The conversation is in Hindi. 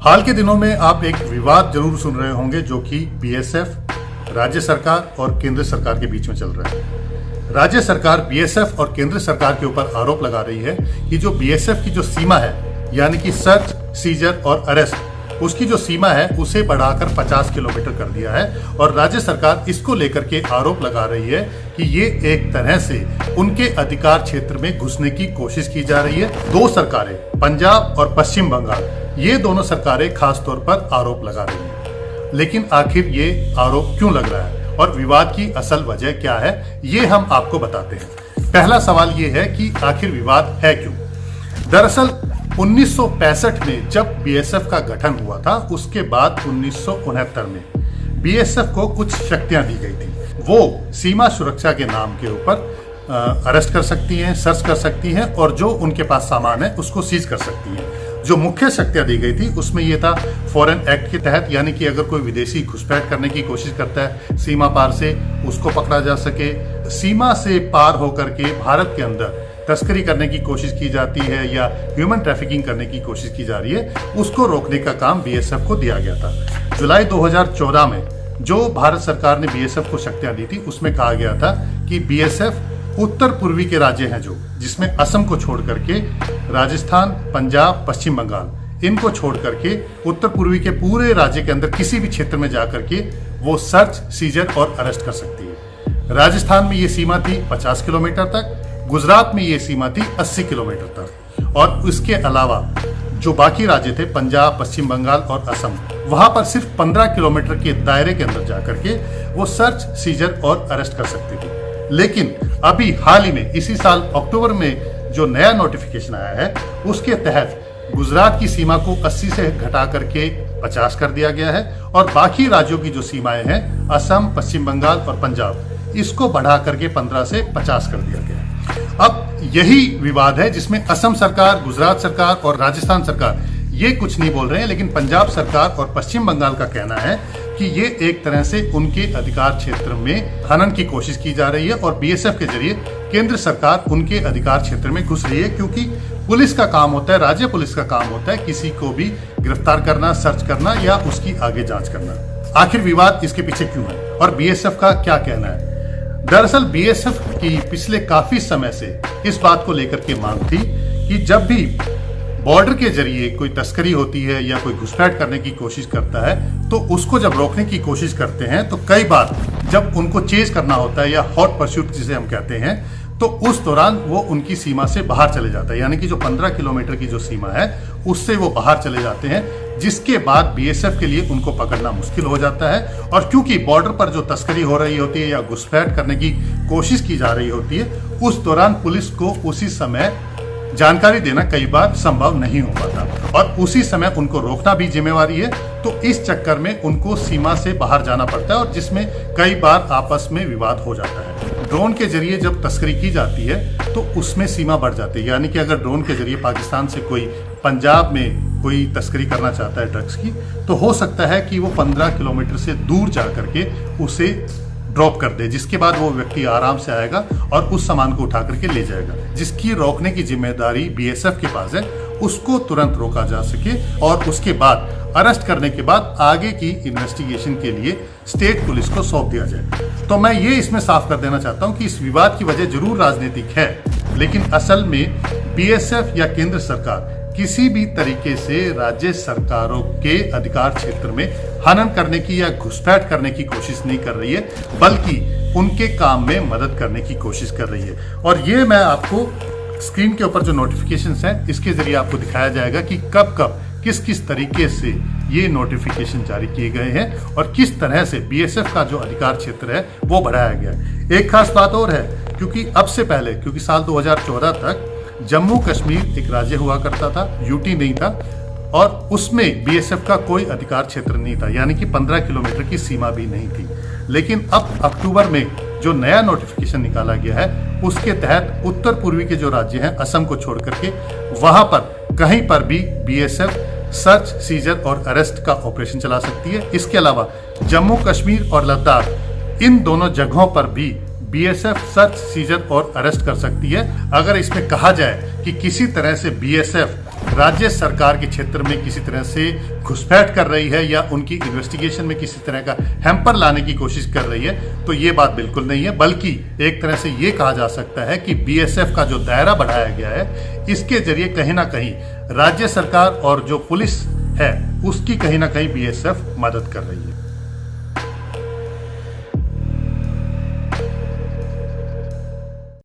हाल के दिनों में आप एक विवाद जरूर सुन रहे होंगे जो कि बीएसएफ, राज्य सरकार और केंद्र सरकार के बीच में चल रहा है। राज्य सरकार बीएसएफ और केंद्र सरकार के ऊपर आरोप लगा रही है कि जो बीएसएफ की जो सीमा है, यानी कि सर्च, सीजर और अरेस्ट, उसकी जो सीमा है उसे बढ़ाकर 50 किलोमीटर कर दिया है और राज्य सरकार इसको लेकर के आरोप लगा रही है कि ये एक तरह से उनके अधिकार क्षेत्र में घुसने की कोशिश की जा रही है। दो सरकारें, पंजाब और पश्चिम बंगाल, ये दोनों सरकारें खास तौर पर आरोप लगा रही हैं। लेकिन आखिर ये आरोप क्यों लग रहा है और विवाद की असल वजह क्या है, ये हम आपको बताते हैं। पहला सवाल ये है कि आखिर विवाद है क्यों। दरअसल 1965 में जब बीएसएफ का गठन हुआ था, उसके बाद 1969 में बीएसएफ को कुछ शक्तियां दी गई थी। वो सीमा सुरक्षा के नाम के ऊपर अरेस्ट कर सकती हैं, सर्च कर सकती हैं और जो उनके पास सामान है उसको सीज कर सकती हैं। जो मुख्य शक्तियां दी गई थी उसमें यह था फॉरेन एक्ट के तहत, यानी कि अगर कोई विदेशी घुसपैठ करने की कोशिश करता है सीमा पार से, उसको पकड़ा जा सके। सीमा से पार होकर के भारत के अंदर तस्करी करने की कोशिश की जाती है या ह्यूमन ट्रैफिकिंग करने की कोशिश की जा रही है, उसको रोकने का काम बीएसएफ को दिया गया था। जुलाई 2014 में जो भारत सरकार ने बीएसएफ को शक्तियां दी थी, उसमें कहा गया था कि बीएसएफ उत्तर पूर्वी के राज्य हैं जो, जिसमें असम को छोड़ करके राजस्थान, पंजाब, पश्चिम बंगाल, इनको छोड़ करके उत्तर पूर्वी के पूरे राज्य के अंदर किसी भी क्षेत्र में जाकर के वो सर्च, सीजर और अरेस्ट कर सकती है। राजस्थान में ये सीमा थी 50 किलोमीटर तक, गुजरात में ये सीमा थी 80 किलोमीटर तक और उसके अलावा जो बाकी राज्य थे, पंजाब, पश्चिम बंगाल और असम, वहां पर सिर्फ 15 किलोमीटर के दायरे के अंदर जाकर के वो सर्च, सीजर और अरेस्ट कर सकती थी। लेकिन अभी हाल ही में इसी साल अक्टूबर में जो नया नोटिफिकेशन आया है, उसके तहत गुजरात की सीमा को 80 से घटा करके 50 कर दिया गया है और बाकी राज्यों की जो सीमाएं हैं, असम, पश्चिम बंगाल और पंजाब, इसको बढ़ा करके 15 से 50 कर दिया गया है। अब यही विवाद है जिसमें असम सरकार, गुजरात सरकार और राजस्थान सरकार ये कुछ नहीं बोल रहे हैं, लेकिन पंजाब सरकार और पश्चिम बंगाल का कहना है कि ये एक तरह से उनके अधिकार क्षेत्र में हनन की कोशिश की जा रही है और बीएसएफ के जरिए केंद्र सरकार उनके अधिकार क्षेत्र में घुस रही है, क्योंकि पुलिस का काम होता है, राज्य पुलिस का काम होता है किसी को भी गिरफ्तार करना, सर्च करना या उसकी आगे जांच करना। आखिर विवाद इसके पीछे क्यों है और बीएसएफ का क्या कहना है। दरअसल बीएसएफ की पिछले काफी समय से इस बात को लेकर के मांग थी कि जब भी बॉर्डर के जरिए कोई तस्करी होती है या कोई घुसपैठ करने की कोशिश करता है, तो उसको जब रोकने की कोशिश करते हैं तो कई बार जब उनको चेज करना होता है या हॉट परस्यूट जिसे हम कहते हैं, तो उस दौरान वो उनकी सीमा से बाहर चले जाता है, यानी कि जो 15 किलोमीटर की जो सीमा है उससे वो बाहर चले जाते हैं, जिसके बाद बीएसएफ के लिए उनको पकड़ना मुश्किल हो जाता है। और क्योंकि बॉर्डर पर जो तस्करी हो रही होती है या घुसपैठ करने की कोशिश की जा रही होती है, उस दौरान पुलिस को उसी समय जानकारी देना कई बार संभव नहीं हो पाता और उसी समय उनको रोकना भी जिम्मेवारी है। तो इस चक्कर में उनको सीमा से बाहर जाना पड़ता है और जिसमें कई बार आपस में विवाद हो जाता है। ड्रोन के जरिए जब तस्करी की जाती है तो उसमें सीमा बढ़ जाती है, यानी कि अगर ड्रोन के जरिए पाकिस्तान से कोई पंजाब में कोई तस्करी करना चाहता है ड्रग्स की, तो हो सकता है कि वो 15 किलोमीटर से दूर जा करके उसे ड्रॉप कर दे, जिसके बाद वो व्यक्ति आराम से आएगा और उस सामान को उठा करके ले जाएगा। जिसकी रोकने की जिम्मेदारी बीएसएफ के पास है, उसको तुरंत रोका जा सके और उसके बाद अरेस्ट करने के बाद आगे की इन्वेस्टिगेशन के लिए स्टेट पुलिस को सौंप दिया जाए। तो मैं ये इसमें साफ कर देना चाहता हूं कि इस विवाद की वजह जरूर राजनीतिक है, लेकिन असल में बीएसएफ या केंद्र सरकार किसी भी तरीके से राज्य सरकारों के अधिकार क्षेत्र में हनन करने की या घुसपैठ करने की कोशिश नहीं कर रही है, बल्कि उनके काम में मदद करने की कोशिश कर रही है। और ये मैं आपको स्क्रीन के ऊपर जो नोटिफिकेशंस हैं, इसके जरिए आपको दिखाया जाएगा कि कब कब किस किस तरीके से ये नोटिफिकेशन जारी किए गए हैं और किस तरह से बीएसएफ का जो अधिकार क्षेत्र है वो बढ़ाया गया है। एक खास बात और है, क्योंकि अब से पहले, क्योंकि साल 2014 तक जम्मू कश्मीर एक राज्य हुआ करता था, यूटी नहीं था, और उसमें बीएसएफ का कोई अधिकार क्षेत्र नहीं था, यानी कि 15 किलोमीटर की सीमा भी नहीं थी। लेकिन अब अक्टूबर में जो नया नोटिफिकेशन निकाला गया है, उसके तहत उत्तर पूर्वी के जो राज्य हैं, असम को छोड़ करके, वहां पर कहीं पर भी बीएसएफ सर्च, सीजर और अरेस्ट का ऑपरेशन चला सकती है। इसके अलावा जम्मू कश्मीर और लद्दाख, इन दोनों जगहों पर भी बीएसएफ सर्च, सीजर और अरेस्ट कर सकती है। अगर इसमें कहा जाए कि किसी तरह से बीएसएफ राज्य सरकार के क्षेत्र में किसी तरह से घुसपैठ कर रही है या उनकी इन्वेस्टिगेशन में किसी तरह का हैम्पर लाने की कोशिश कर रही है, तो ये बात बिल्कुल नहीं है। बल्कि एक तरह से ये कहा जा सकता है कि बीएसएफ का जो दायरा बढ़ाया गया है, इसके जरिए कहीं ना कहीं राज्य सरकार और जो पुलिस है उसकी कहीं ना कहीं बीएसएफ मदद कर रही है।